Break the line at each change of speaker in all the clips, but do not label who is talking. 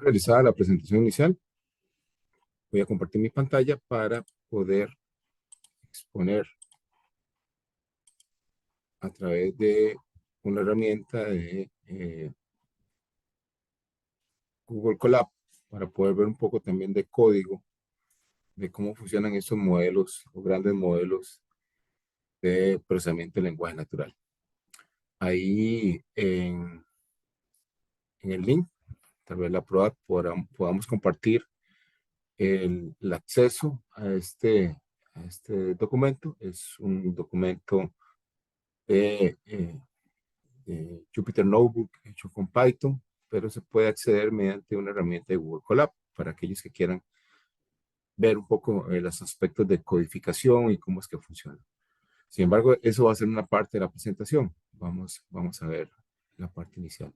Realizada la presentación inicial, voy a compartir mi pantalla para poder exponer a través de una herramienta de Google Colab para poder ver un poco también de código de cómo funcionan estos modelos o grandes modelos de procesamiento de lenguaje natural. Ahí en el link, tal vez la prueba podamos compartir el acceso a este documento. Es un documento de Jupyter Notebook hecho con Python, pero se puede acceder mediante una herramienta de Google Colab para aquellos que quieran ver un poco los aspectos de codificación y cómo es que funciona. Sin embargo, eso va a ser una parte de la presentación. Vamos a ver la parte inicial.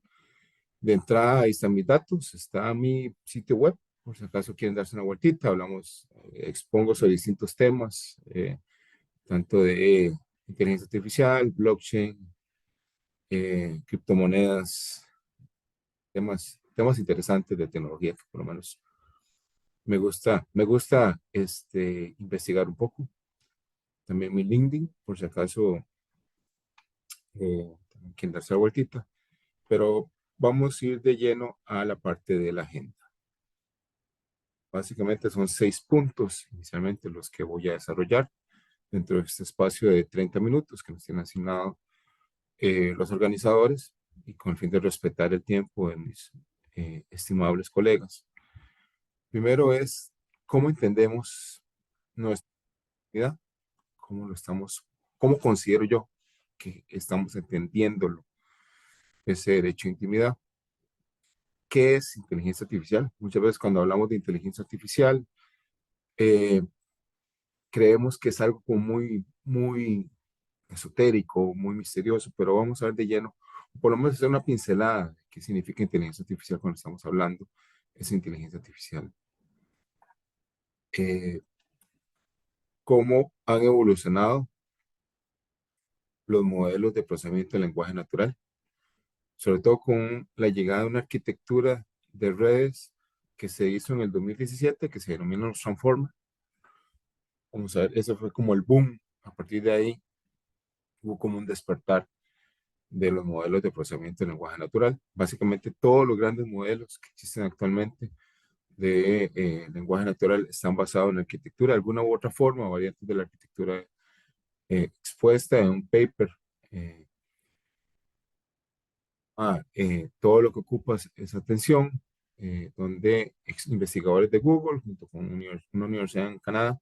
De entrada, ahí están mis datos, está mi sitio web, por si acaso quieren darse una vueltita. Expongo sobre distintos temas, tanto de inteligencia artificial, blockchain, criptomonedas, temas interesantes de tecnología que por lo menos me gusta investigar un poco. También mi LinkedIn, por si acaso quieren darse la vueltita. Pero vamos a ir de lleno a la parte de la agenda. Básicamente son 6 puntos inicialmente los que voy a desarrollar dentro de este espacio de 30 minutos que nos tienen asignado los organizadores y con el fin de respetar el tiempo de mis estimables colegas. Primero es cómo entendemos nuestra vida, cómo considero yo que estamos entendiéndolo, ese derecho a intimidad. ¿Qué es inteligencia artificial? Muchas veces cuando hablamos de inteligencia artificial, eh, creemos que es algo como muy esotérico, muy misterioso, pero vamos a ver de lleno, por lo menos hacer una pincelada de qué significa inteligencia artificial cuando estamos hablando de esa inteligencia artificial. Cómo han evolucionado los modelos de procesamiento del lenguaje natural, sobre todo con la llegada de una arquitectura de redes que se hizo en el 2017, que se denomina los Transformers. Vamos a ver, eso fue como el boom. A partir de ahí hubo como un despertar de los modelos de procesamiento de lenguaje natural. Básicamente todos los grandes modelos que existen actualmente de lenguaje natural están basados en la arquitectura de alguna u otra forma, variantes de la arquitectura expuesta en un paper. eh, Todo lo que ocupa es atención, donde investigadores de Google, junto con una universidad en Canadá,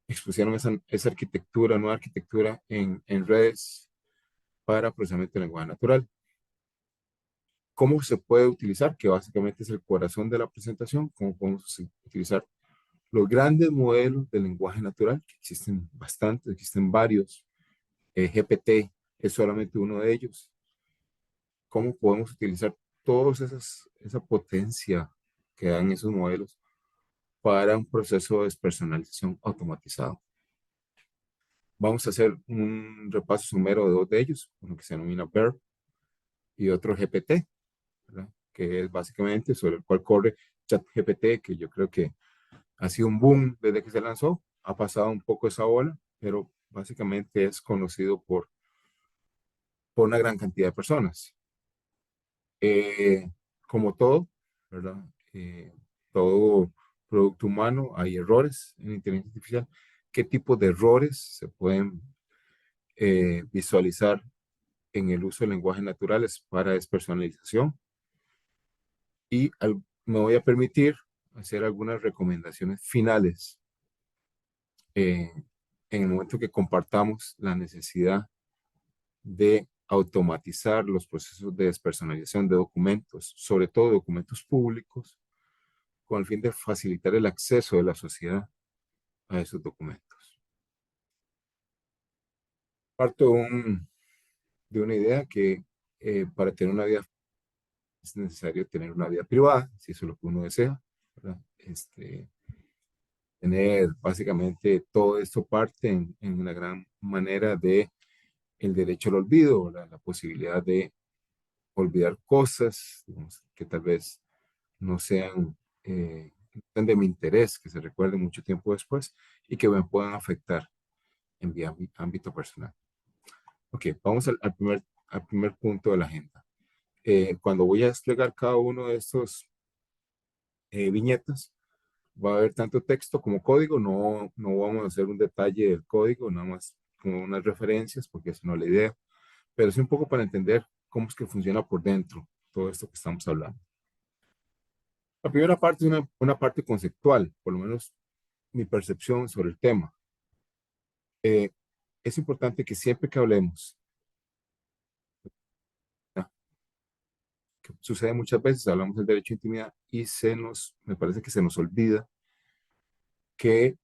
expusieron esa arquitectura, nueva arquitectura en redes para procesamiento de lenguaje natural. ¿Cómo se puede utilizar? Que básicamente es el corazón de la presentación. ¿Cómo podemos utilizar los grandes modelos de lenguaje natural? Que existen bastantes, existen varios. GPT es solamente uno de ellos. ¿Cómo podemos utilizar toda esa potencia que dan esos modelos para un proceso de despersonalización automatizado? Vamos a hacer un repaso somero de dos de ellos, uno que se denomina BERT y otro GPT, ¿verdad? Que es básicamente sobre el cual corre ChatGPT, que yo creo que ha sido un boom desde que se lanzó. Ha pasado un poco esa ola, pero básicamente es conocido por una gran cantidad de personas. Eh, Como todo, ¿verdad? Todo producto humano, hay errores en inteligencia artificial. ¿Qué tipo de errores se pueden visualizar en el uso de lenguajes naturales para despersonalización? Y me voy a permitir hacer algunas recomendaciones finales eh, en el momento que compartamos la necesidad de automatizar los procesos de despersonalización de documentos, sobre todo documentos públicos, con el fin de facilitar el acceso de la sociedad a esos documentos. Parto de una idea que para tener una vida es necesario tener una vida privada, si eso es lo que uno desea, ¿verdad? Tener básicamente todo esto parte en una gran manera de el derecho al olvido, la posibilidad de olvidar cosas, digamos, que tal vez no sean, no sean de mi interés, que se recuerden mucho tiempo después y que me puedan afectar en mi ámbito personal. Ok, vamos al primer punto de la agenda. Cuando voy a desplegar cada uno de estos viñetas, va a haber tanto texto como código. No, no vamos a hacer un detalle del código, nada más como unas referencias, porque esa no es la idea, pero sí un poco para entender cómo es que funciona por dentro todo esto que estamos hablando. La primera parte es una parte conceptual, por lo menos mi percepción sobre el tema. Eh, es importante que siempre que hablemos, ¿no? Que sucede muchas veces, hablamos del derecho a intimidad y me parece que se nos olvida que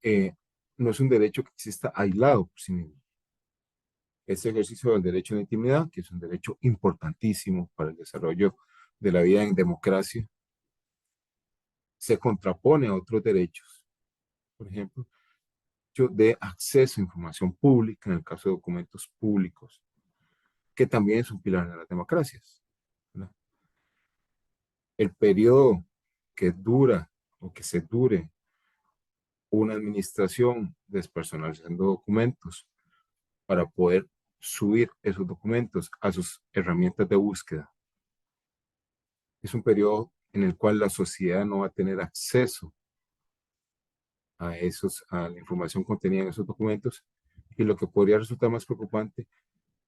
no es un derecho que exista aislado por sí mismo. Ese ejercicio del derecho a la intimidad, que es un derecho importantísimo para el desarrollo de la vida en democracia, se contrapone a otros derechos. Por ejemplo, de acceso a información pública, en el caso de documentos públicos, que también es un pilar de las democracias, ¿no? El periodo que dura o que se dure una administración despersonalizando documentos para poder subir esos documentos a sus herramientas de búsqueda. Es un periodo en el cual la sociedad no va a tener acceso a la información contenida en esos documentos, y lo que podría resultar más preocupante,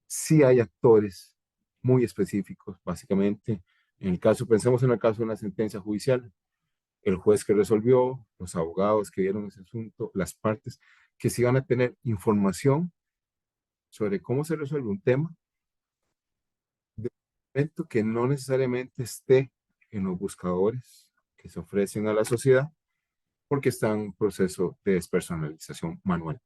si hay actores muy específicos, básicamente, pensemos en el caso de una sentencia judicial, el juez que resolvió, los abogados que vieron ese asunto, las partes que sí van a tener información sobre cómo se resuelve un tema, de un momento que no necesariamente esté en los buscadores que se ofrecen a la sociedad, porque está en un proceso de despersonalización manual.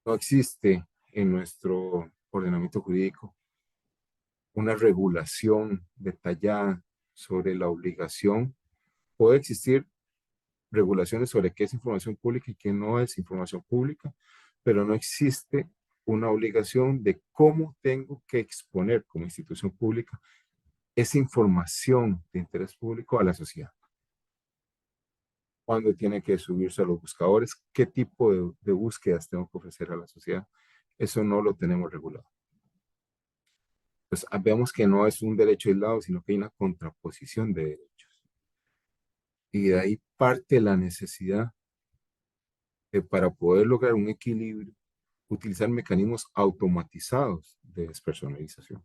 No existe en nuestro ordenamiento jurídico una regulación detallada sobre la obligación. Puede existir regulaciones sobre qué es información pública y qué no es información pública, pero no existe una obligación de cómo tengo que exponer como institución pública esa información de interés público a la sociedad. Cuándo tiene que subirse a los buscadores, qué tipo de búsquedas tengo que ofrecer a la sociedad. Eso no lo tenemos regulado. Pues vemos que no es un derecho aislado, sino que hay una contraposición de derechos. Y de ahí parte la necesidad de, para poder lograr un equilibrio, utilizar mecanismos automatizados de despersonalización.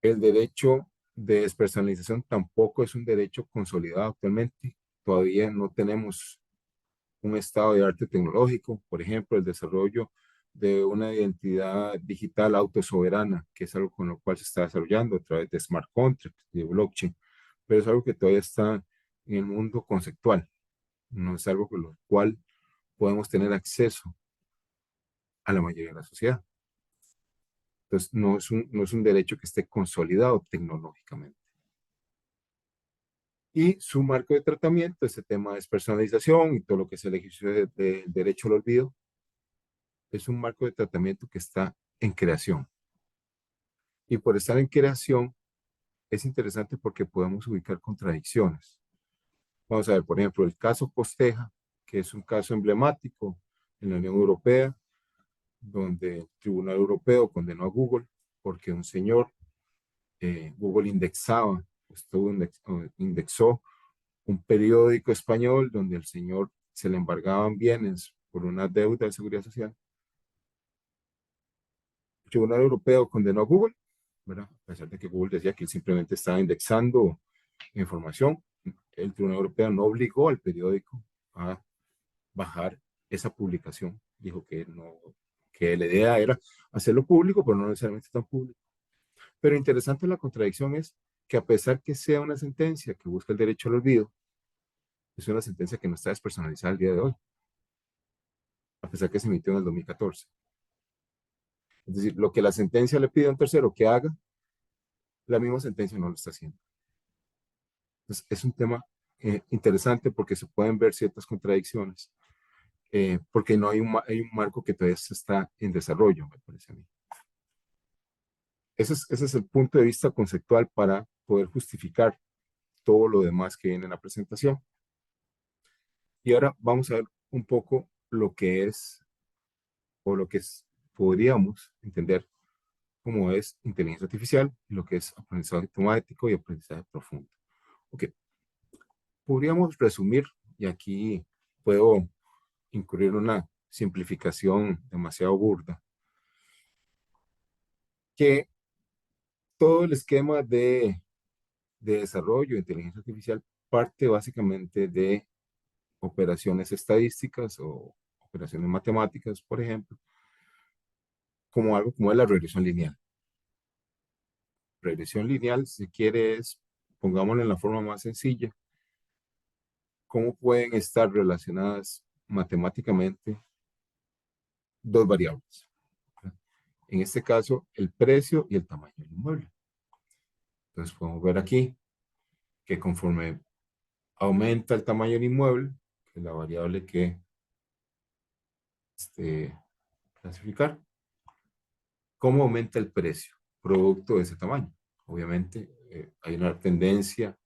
El derecho de despersonalización tampoco es un derecho consolidado actualmente. Todavía no tenemos un estado de arte tecnológico, por ejemplo, el desarrollo de una identidad digital autosoberana, que es algo con lo cual se está desarrollando a través de smart contracts y de blockchain, pero es algo que todavía está en el mundo conceptual, no es algo con lo cual podemos tener acceso a la mayoría de la sociedad. Entonces, no es un derecho que esté consolidado tecnológicamente. Y su marco de tratamiento, ese tema de despersonalización y todo lo que es el ejercicio del derecho al olvido, es un marco de tratamiento que está en creación. Y por estar en creación, es interesante porque podemos ubicar contradicciones. Vamos a ver, por ejemplo, el caso Costeja, que es un caso emblemático en la Unión Europea, donde el Tribunal Europeo condenó a Google porque un señor, Google indexaba, indexó un periódico español donde el señor se le embargaban bienes por una deuda de seguridad social. El Tribunal Europeo condenó a Google, ¿verdad? A pesar de que Google decía que él simplemente estaba indexando información. El Tribunal Europeo no obligó al periódico a bajar esa publicación. Dijo que no, que la idea era hacerlo público, pero no necesariamente tan público. Pero interesante la contradicción es que a pesar que sea una sentencia que busca el derecho al olvido, es una sentencia que no está despersonalizada al día de hoy, a pesar que se emitió en el 2014. Es decir, lo que la sentencia le pide a un tercero que haga, la misma sentencia no lo está haciendo. Entonces, es un tema interesante porque se pueden ver ciertas contradicciones, porque no hay hay un marco que todavía está en desarrollo, me parece a mí. ese es el punto de vista conceptual para poder justificar todo lo demás que viene en la presentación. Y ahora vamos a ver un poco lo que es o lo que es, podríamos entender como es inteligencia artificial y lo que es aprendizaje automático y aprendizaje profundo. Ok, podríamos resumir, y aquí puedo incurrir en una simplificación demasiado burda, que todo el esquema de desarrollo de inteligencia artificial parte básicamente de operaciones estadísticas o operaciones matemáticas, por ejemplo, como algo como es la regresión lineal. Regresión lineal, si quiere, es, pongámoslo en la forma más sencilla, cómo pueden estar relacionadas matemáticamente dos variables. En este caso, el precio y el tamaño del inmueble. Entonces podemos ver aquí que conforme aumenta el tamaño del inmueble, que es la variable que clasificar, cómo aumenta el precio producto de ese tamaño. Obviamente hay una tendencia,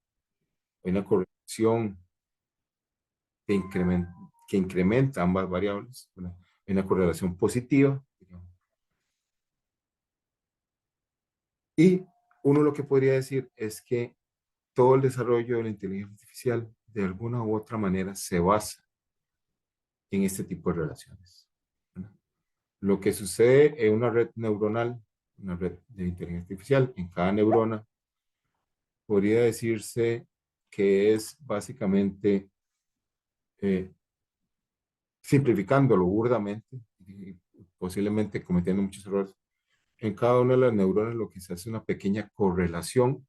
hay una correlación que incrementa ambas variables, ¿verdad? Hay una correlación positiva, digamos. Y uno lo que podría decir es que todo el desarrollo de la inteligencia artificial de alguna u otra manera se basa en este tipo de relaciones, ¿verdad? Lo que sucede en una red neuronal, una red de inteligencia artificial, en cada neurona, podría decirse que es básicamente, eh, simplificándolo burdamente, y posiblemente cometiendo muchos errores, en cada una de las neuronas lo que se hace es una pequeña correlación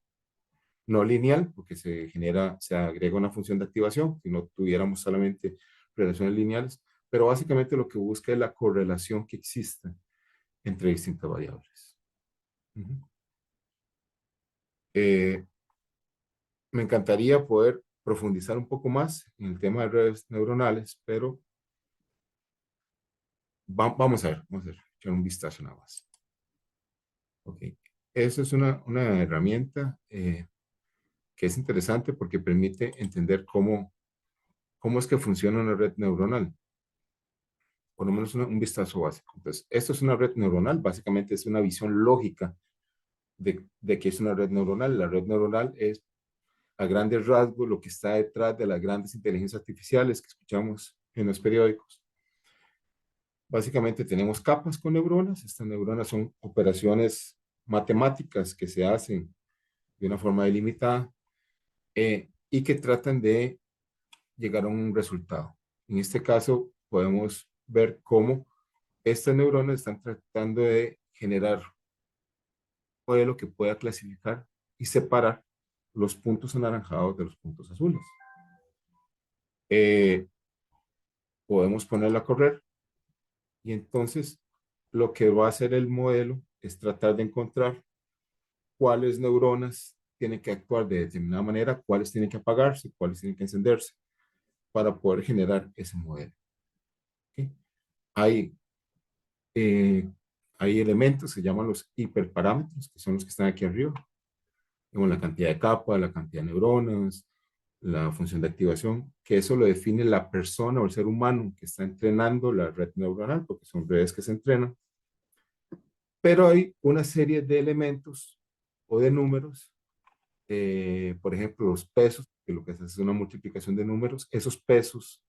no lineal, porque se genera, se agrega una función de activación, si no tuviéramos solamente relaciones lineales, pero básicamente lo que busca es la correlación que exista entre distintas variables. Uh-huh. Me encantaría poder profundizar un poco más en el tema de redes neuronales, pero vamos a ver, echar un vistazo nada más. Ok, eso es una herramienta que es interesante porque permite entender cómo es que funciona una red neuronal, por lo menos un vistazo básico. Entonces, esto es una red neuronal, básicamente es una visión lógica de qué es una red neuronal. La red neuronal es, a grandes rasgos, lo que está detrás de las grandes inteligencias artificiales que escuchamos en los periódicos. Básicamente tenemos capas con neuronas. Estas neuronas son operaciones matemáticas que se hacen de una forma delimitada y que tratan de llegar a un resultado. En este caso, podemos ver cómo estas neuronas están tratando de generar un modelo que pueda clasificar y separar los puntos anaranjados de los puntos azules. Eh, Podemos ponerla a correr y entonces lo que va a hacer el modelo es tratar de encontrar cuáles neuronas tienen que actuar de determinada manera, cuáles tienen que apagarse, cuáles tienen que encenderse para poder generar ese modelo. ¿Okay? Hay, eh, hay elementos que se llaman los hiperparámetros, que son los que están aquí arriba, como la cantidad de capas, la cantidad de neuronas, la función de activación, que eso lo define la persona o el ser humano que está entrenando la red neuronal, porque son redes que se entrenan. Pero hay una serie de elementos o de números, por ejemplo, los pesos, que lo que se hace es una multiplicación de números, esos pesos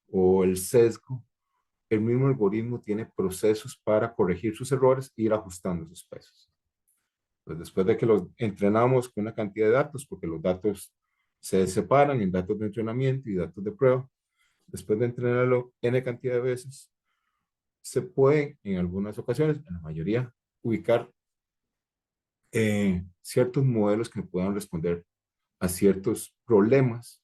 o el sesgo, el mismo algoritmo tiene procesos para corregir sus errores e ir ajustando esos pesos. Pues después de que los entrenamos con una cantidad de datos, porque los datos se separan en datos de entrenamiento y datos de prueba, después de entrenarlo n cantidad de veces, se pueden en algunas ocasiones, en la mayoría, ubicar ciertos modelos que puedan responder a ciertos problemas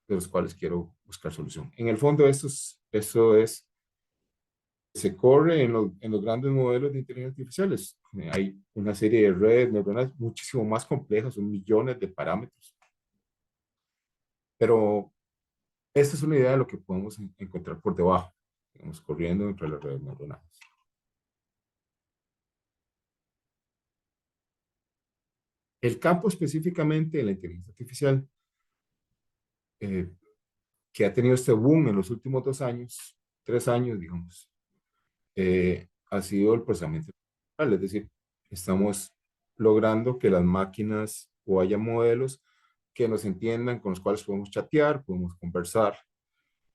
de los cuales quiero buscar solución. En el fondo, esto es, se corre en los grandes modelos de inteligencia artificiales. Hay una serie de redes neuronales muchísimo más complejas, son millones de parámetros. Pero esta es una idea de lo que podemos encontrar por debajo, digamos, corriendo entre las redes neuronales. El campo específicamente de la inteligencia artificial, eh, que ha tenido este boom en los últimos 2 años, 3 años, digamos, ha sido el procesamiento natural, es decir, estamos logrando que las máquinas o haya modelos que nos entiendan, con los cuales podemos chatear, podemos conversar,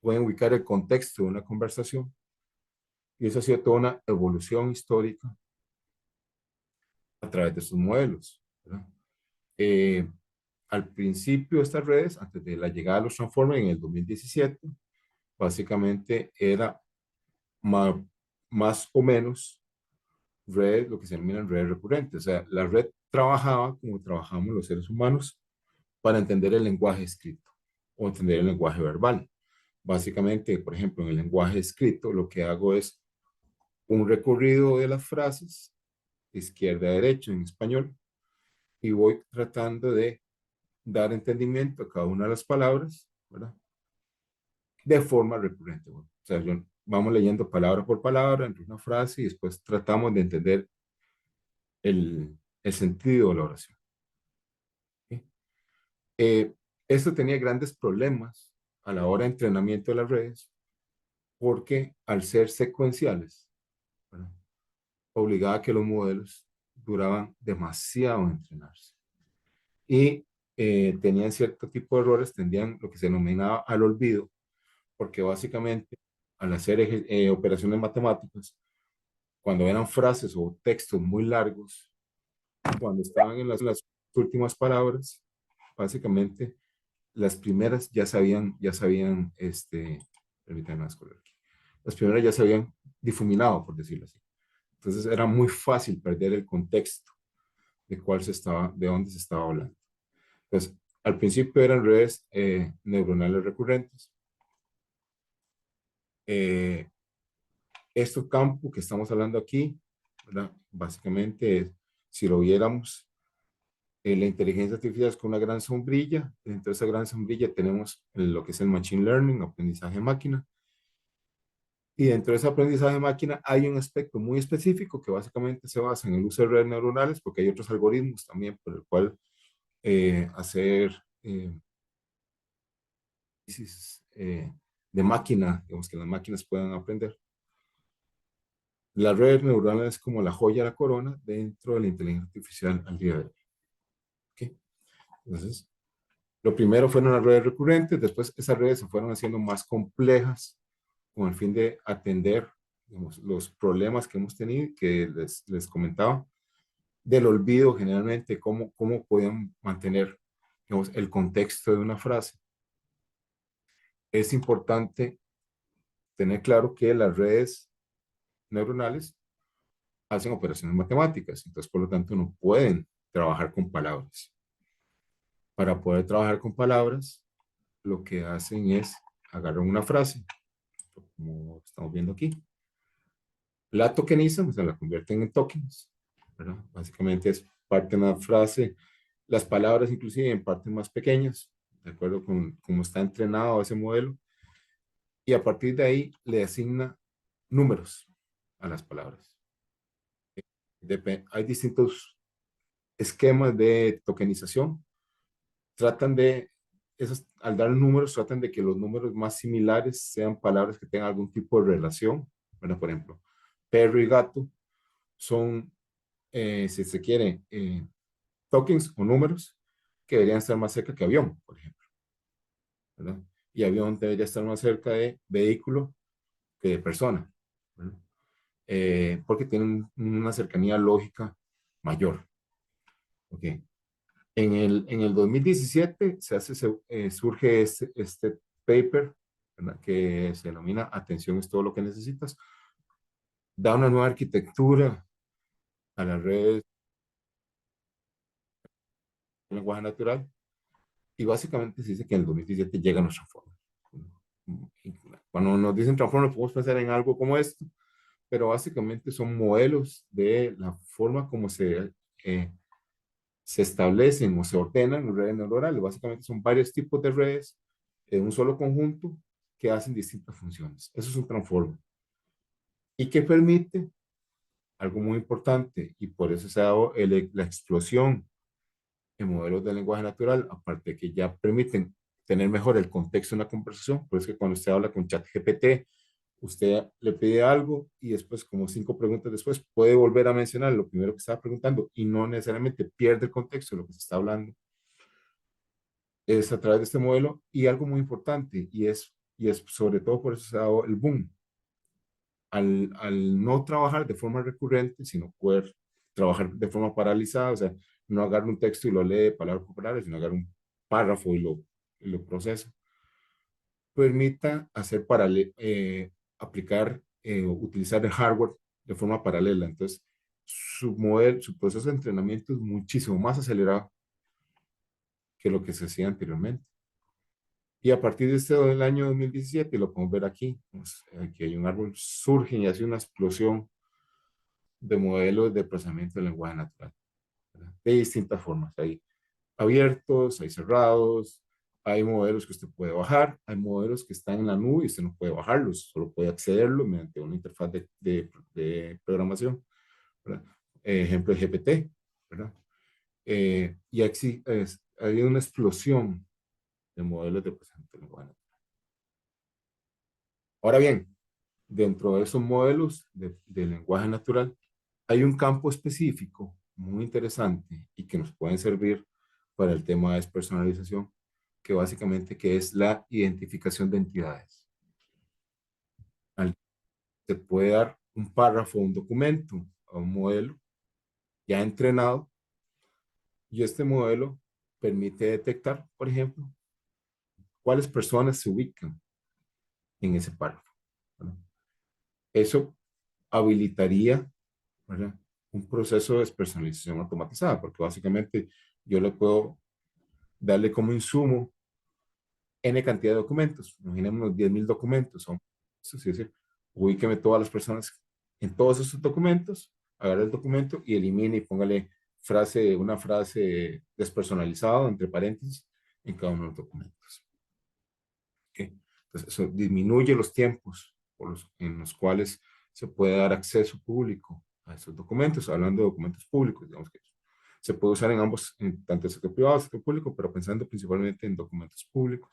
pueden ubicar el contexto de una conversación. Y eso ha sido toda una evolución histórica a través de estos modelos, ¿verdad? Eh, Al principio estas redes, antes de la llegada de los Transformers en el 2017, básicamente era más, más o menos redes, lo que se denominan redes recurrentes. O sea, la red trabajaba como trabajamos los seres humanos para entender el lenguaje escrito o entender el lenguaje verbal. Básicamente, por ejemplo, en el lenguaje escrito, lo que hago es un recorrido de las frases, de izquierda a derecha en español, y voy tratando de dar entendimiento a cada una de las palabras, ¿verdad? De forma recurrente. Bueno, o sea, vamos leyendo palabra por palabra entre una frase y después tratamos de entender el sentido de la oración. ¿Sí? Eh, Esto tenía grandes problemas a la hora de entrenamiento de las redes porque al ser secuenciales, ¿verdad? Obligaba a que los modelos duraban demasiado en entrenarse y tenían cierto tipo de errores, tendían lo que se denominaba al olvido, porque básicamente al hacer operaciones matemáticas, cuando eran frases o textos muy largos, cuando estaban en las últimas palabras, básicamente las primeras ya sabían, permítanme escoger aquí, las primeras ya se habían difuminado, por decirlo así. Entonces era muy fácil perder el contexto de dónde se estaba hablando. Entonces, al principio eran redes neuronales recurrentes. Eh, este campo que estamos hablando aquí, ¿verdad? Básicamente, si lo viéramos, la inteligencia artificial es con una gran sombrilla. Dentro de esa gran sombrilla tenemos lo que es el machine learning, aprendizaje de máquina. Y dentro de ese aprendizaje de máquina hay un aspecto muy específico que básicamente se basa en el uso de redes neuronales, porque hay otros algoritmos también por el cual hacer de máquina, digamos que las máquinas puedan aprender. La red neuronal es como la joya de la corona dentro de la inteligencia artificial al día de hoy. ¿Okay? Entonces, lo primero fueron las redes recurrentes, después esas redes se fueron haciendo más complejas con el fin de atender, digamos, los problemas que hemos tenido, que les comentaba, del olvido generalmente, cómo podían mantener, digamos, el contexto de una frase. Es importante tener claro que las redes neuronales hacen operaciones matemáticas, entonces por lo tanto no pueden trabajar con palabras. Para poder trabajar con palabras, lo que hacen es agarrar una frase, como estamos viendo aquí, la tokenizan, o sea, la convierten en tokens, ¿verdad? Básicamente es parte de una frase, las palabras inclusive en partes más pequeñas, de acuerdo con cómo está entrenado ese modelo, y a partir de ahí le asigna números a las palabras. Hay distintos esquemas de tokenización. Tratan de, al dar números, tratan de que los números más similares sean palabras que tengan algún tipo de relación. Bueno, por ejemplo, perro y gato son, si se quiere, tokens o números que deberían estar más cerca que avión, por ejemplo, ¿verdad? Y avión debería estar más cerca de vehículo que de persona, ¿verdad? Porque tienen una cercanía lógica mayor. Okay. En el 2017 surge este paper, ¿verdad? Que se denomina Atención es todo lo que necesitas. Da una nueva arquitectura a las redes de lenguaje natural y básicamente se dice que en el 2017 llega nuestra forma. Cuando nos dicen transformer, podemos pensar en algo como esto, pero básicamente son modelos de la forma como se establecen o se ordenan las redes neuronales. Básicamente son varios tipos de redes en un solo conjunto que hacen distintas funciones. Eso es un transformer. Y que permite algo muy importante, y por eso se ha dado la explosión en modelos de lenguaje natural, aparte de que ya permiten tener mejor el contexto en la conversación. Por eso que cuando usted habla con ChatGPT, usted le pide algo y después, como 5 preguntas después, puede volver a mencionar lo primero que estaba preguntando y no necesariamente pierde el contexto de lo que se está hablando. Es a través de este modelo. Y algo muy importante, y es sobre todo por eso se ha dado el boom, al no trabajar de forma recurrente, sino poder trabajar de forma paralizada, o sea, no agarrar un texto y lo lee palabra por palabra, sino agarrar un párrafo y lo procesa, permita hacer aplicar, utilizar el hardware de forma paralela. Entonces, su proceso de entrenamiento es muchísimo más acelerado que lo que se hacía anteriormente. Y a partir de este del año 2017, lo podemos ver aquí, pues, aquí hay un árbol, surge y hace una explosión de modelos de procesamiento del lenguaje natural, ¿verdad? De distintas formas. Hay abiertos, hay cerrados, hay modelos que usted puede bajar, hay modelos que están en la nube y usted no puede bajarlos, solo puede accederlos mediante una interfaz de programación, ¿verdad? Ejemplo de GPT, ¿verdad? Y hay una explosión de modelos de procesamiento del lenguaje natural. Ahora bien, dentro de esos modelos de lenguaje natural, hay un campo específico muy interesante y que nos pueden servir para el tema de despersonalización, que básicamente que es la identificación de entidades. Se puede dar un párrafo, un documento a un modelo ya entrenado y este modelo permite detectar, por ejemplo, cuáles personas se ubican en ese párrafo, ¿verdad? Eso habilitaría, ¿verdad?, un proceso de despersonalización automatizada, porque básicamente yo le puedo darle como insumo N cantidad de documentos, imaginemos 10.000 documentos, eso es decir, ubíqueme todas las personas en todos esos documentos, agarre el documento y elimine y póngale una frase despersonalizada, entre paréntesis, en cada uno de los documentos. ¿Okay? Entonces, eso disminuye los tiempos en los cuales se puede dar acceso público a esos documentos, hablando de documentos públicos, digamos que se puede usar en ambos, en tanto el sector privado, el sector público, pero pensando principalmente en documentos públicos.